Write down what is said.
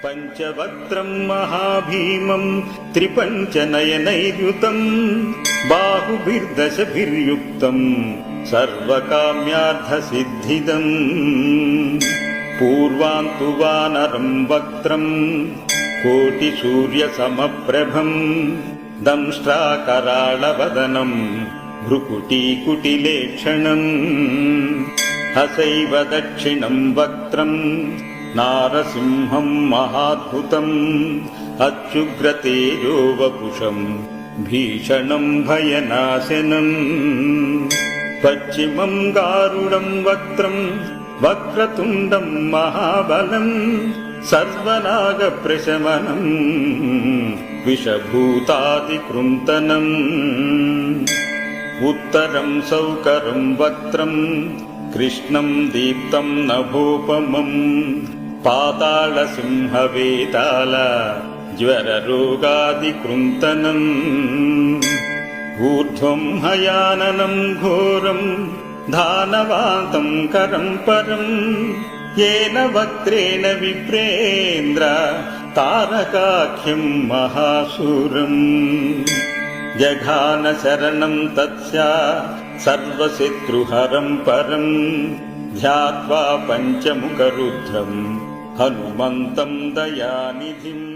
पञ्चवक्त्रम् महाभीमम् त्रिपञ्चनयनैर्युतम् बाहुभिर्दशभिर्युक्तम् सर्वकाम्यार्थसिद्धिदम् पूर्वान्तु वानरम् वक्त्रम् कोटिसूर्यसमप्रभम् दंष्ट्राकराळवदनम् भ्रुकुटीकुटिलेक्षणम् हसैव दक्षिणम् वक्त्रम् नारसिंहम् महाद्भुतम् अत्युग्रतेजो वपुषम् भीषणम् भयनाशनम् पश्चिमम् गारुडम् वक्त्रम् वक्रतुण्डम् महाबलम् सर्वनागप्रशमनम् विषभूतादिकृन्तनम् उत्तरम् सौकरम् वक्त्रम् कृष्णम् दीप्तम् नभोपमम् पातालसिंहवेताल ज्वररोगादिकृन्तनम् ऊर्ध्वम् हयाननम् घोरम् दानवान्तम् करम् परम् येन वक्त्रेण विप्रेन्द्र तारकाख्यम् महाशूरम् जघान शरणम् तत्स्या सर्वशत्रुहरम् परम् ध्यात्वा पञ्चमुखरुद्रम् हनुमन्तम् दयानिधिम्।